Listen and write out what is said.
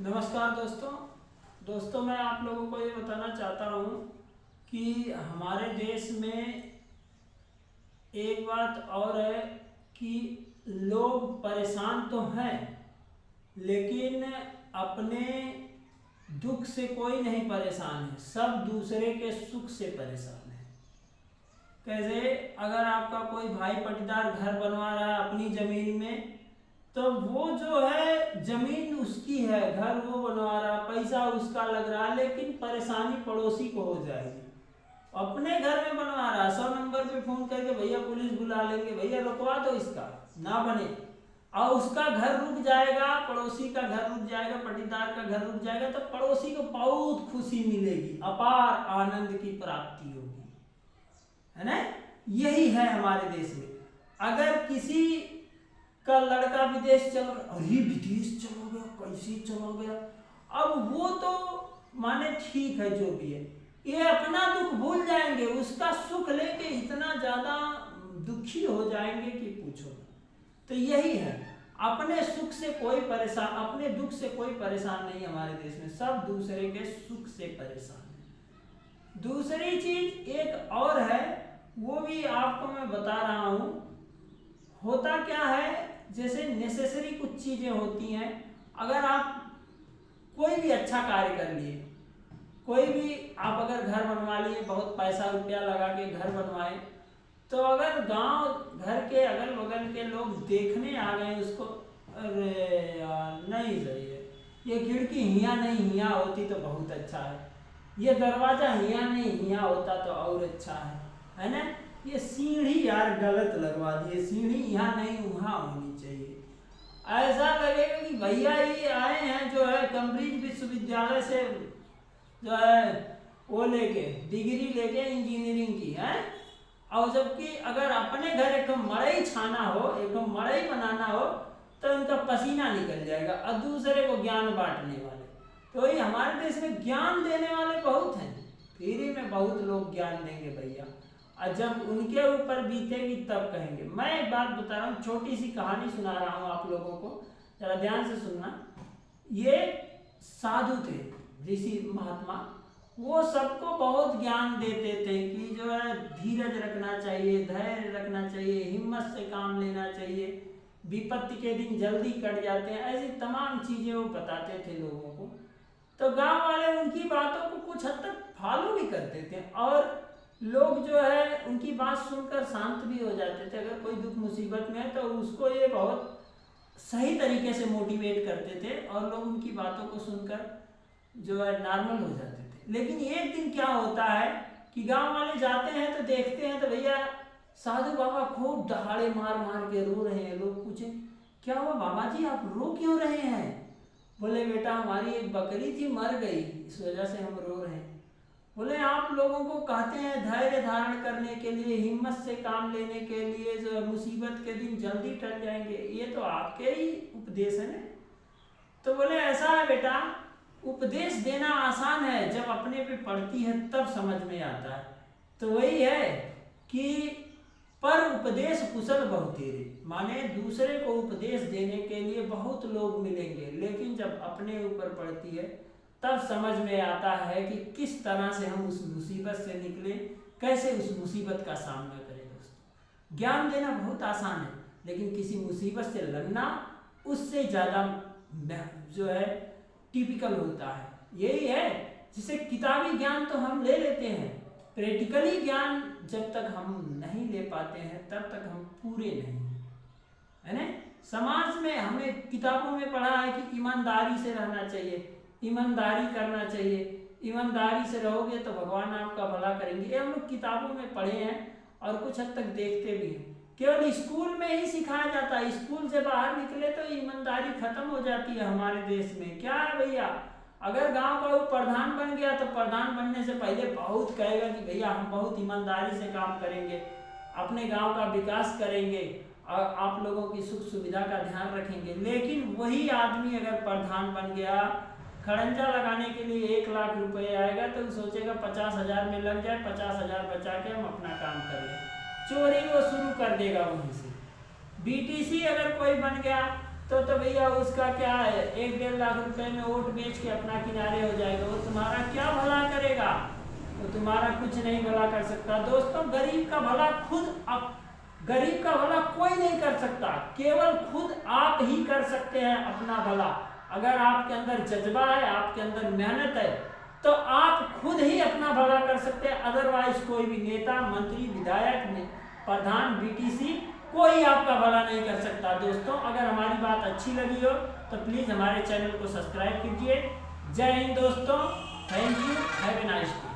नमस्कार दोस्तों मैं आप लोगों को ये बताना चाहता हूँ कि हमारे देश में एक बात और है कि लोग परेशान तो हैं, लेकिन अपने दुख से कोई नहीं परेशान है, सब दूसरे के सुख से परेशान है। कैसे? अगर आपका कोई भाई पटीदार घर बनवा रहा है अपनी ज़मीन में, तो वो जो है जमीन उसकी है, घर वो बनवा रहा, पैसा उसका लग रहा, लेकिन परेशानी पड़ोसी को हो जाएगी। अपने घर में बनवा रहा, 100 नंबर पे फोन करके भैया पुलिस बुला लेंगे, भैया रुकवा दो इसका ना बने, और उसका घर रुक जाएगा, पड़ोसी का घर रुक जाएगा, पटीदार का घर रुक जाएगा, तो पड़ोसी को बहुत खुशी मिलेगी, अपार आनंद की प्राप्ति होगी, है ना। यही है हमारे देश में। अगर किसी का लड़का विदेश चल गया, अरे विदेश चला गया, कैसे चला गया, अब वो तो माने ठीक है जो भी है, ये अपना दुख भूल जाएंगे, उसका सुख लेके इतना ज्यादा दुखी हो जाएंगे कि पूछो। तो यही है, अपने सुख से कोई परेशान, अपने दुख से कोई परेशान नहीं हमारे देश में, सब दूसरे के सुख से परेशान है। दूसरी चीज एक और है, वो भी आपको मैं बता रहा हूं। होता क्या है, जैसे नेसेसरी कुछ चीजें होती हैं, अगर आप कोई भी अच्छा कार्य कर लिए, कोई भी आप अगर घर बनवा लिए, बहुत पैसा रुपया लगा के घर बनवाए, तो अगर गांव घर के अगल बगल के लोग देखने आ गए उसको, अरे यार नहीं सही है, ये खिड़की हिया नहीं हिया होती तो बहुत अच्छा है, ये दरवाजा हिया नहीं हिया होता तो और अच्छा है ना, ये सीढ़ी यार गलत लगवा दिए, सीढ़ी यहाँ नहीं वहाँ होनी चाहिए। ऐसा लगेगा कि भैया ये आए हैं जो है कैम्ब्रिज विश्वविद्यालय से जो है वो लेके डिग्री लेके इंजीनियरिंग की है, और जबकि अगर अपने घर एक मड़ई छाना हो, एक मड़ई बनाना हो, तो इनका पसीना निकल जाएगा, और दूसरे को ज्ञान बांटने वाले। तो ये हमारे देश में ज्ञान देने वाले बहुत हैं, फ्री में बहुत लोग ज्ञान देंगे भैया, और जब उनके ऊपर बीतेगी तब कहेंगे। मैं एक बात बता रहा हूँ, छोटी सी कहानी सुना रहा हूँ आप लोगों को, जरा ध्यान से सुनना। ये साधु थे, ऋषि महात्मा, वो सबको बहुत ज्ञान देते थे कि जो है धीरज रखना चाहिए, धैर्य रखना चाहिए, हिम्मत से काम लेना चाहिए, विपत्ति के दिन जल्दी कट जाते हैं, ऐसी तमाम चीजें वो बताते थे लोगों को। तो गांव वाले उनकी बातों को कुछ हद तक फॉलो भी करते थे, और लोग जो है उनकी बात सुनकर शांत भी हो जाते थे। अगर कोई दुख मुसीबत में है तो उसको ये बहुत सही तरीके से मोटिवेट करते थे, और लोग उनकी बातों को सुनकर जो है नॉर्मल हो जाते थे। लेकिन एक दिन क्या होता है कि गांव वाले जाते हैं तो देखते हैं तो भैया साधु बाबा खूब दहाड़े मार मार के रो रहे हैं। लोग पूछे क्या हुआ बाबा जी, आप रो क्यों रहे हैं? बोले बेटा हमारी एक बकरी थी, मर गई, इस वजह से हम रो रहे हैं। बोले आप लोगों को कहते हैं धैर्य धारण करने के लिए, हिम्मत से काम लेने के लिए, जो मुसीबत के दिन जल्दी टल जाएंगे, ये तो आपके ही उपदेश है ना। तो बोले ऐसा है बेटा, उपदेश देना आसान है, जब अपने पे पड़ती है तब समझ में आता है। तो वही है कि पर उपदेश कुशल बहुतेरे, माने दूसरे को उपदेश देने के लिए बहुत लोग मिलेंगे, लेकिन जब अपने ऊपर पड़ती है तब समझ में आता है कि किस तरह से हम उस मुसीबत से निकले, कैसे उस मुसीबत का सामना करें। दोस्तों ज्ञान देना बहुत आसान है, लेकिन किसी मुसीबत से लड़ना उससे ज़्यादा जो है टिपिकल होता है। यही है, जिसे किताबी ज्ञान तो हम ले लेते हैं, प्रैक्टिकली ज्ञान जब तक हम नहीं ले पाते हैं तब तक हम पूरे नहीं, है ना। समाज में हमें किताबों में पढ़ा है कि ईमानदारी से रहना चाहिए, ईमानदारी करना चाहिए, ईमानदारी से रहोगे तो भगवान आपका भला करेंगे। ये हम लोग किताबों में पढ़े हैं और कुछ हद तक देखते भी हैं। केवल स्कूल में ही सिखाया जाता है, स्कूल से बाहर निकले तो ईमानदारी खत्म हो जाती है हमारे देश में। क्या है भैया, अगर गांव का वो प्रधान बन गया तो प्रधान बनने से पहले बहुत कहेगा कि भैया हम बहुत ईमानदारी से काम करेंगे, अपने गाँव का विकास करेंगे और आप लोगों की सुख सुविधा का ध्यान रखेंगे। लेकिन वही आदमी अगर प्रधान बन गया, खड़ंजा लगाने के लिए 1 लाख रुपए आएगा तो सोचेगा 50,000 में लग जाए, 50,000 बचा के हम अपना काम कर लें, चोरी वो शुरू कर देगा वहीं से। बीटीसी अगर कोई बन गया तो भैया उसका क्या है, 1-1.5 लाख रुपए में वोट बेच के अपना किनारे हो जाएगा, वो तुम्हारा क्या भला करेगा, वो तुम्हारा कुछ नहीं भला कर सकता। दोस्तों गरीब का भला गरीब का भला कोई नहीं कर सकता, केवल खुद आप ही कर सकते हैं अपना भला। अगर आपके अंदर जज्बा है, आपके अंदर मेहनत है, तो आप खुद ही अपना भला कर सकते हैं। अदरवाइज कोई भी नेता, मंत्री, विधायक, प्रधान, बीटीसी कोई आपका भला नहीं कर सकता। दोस्तों अगर हमारी बात अच्छी लगी हो तो प्लीज़ हमारे चैनल को सब्सक्राइब कीजिए। जय हिंद दोस्तों, thank you, have a nice day.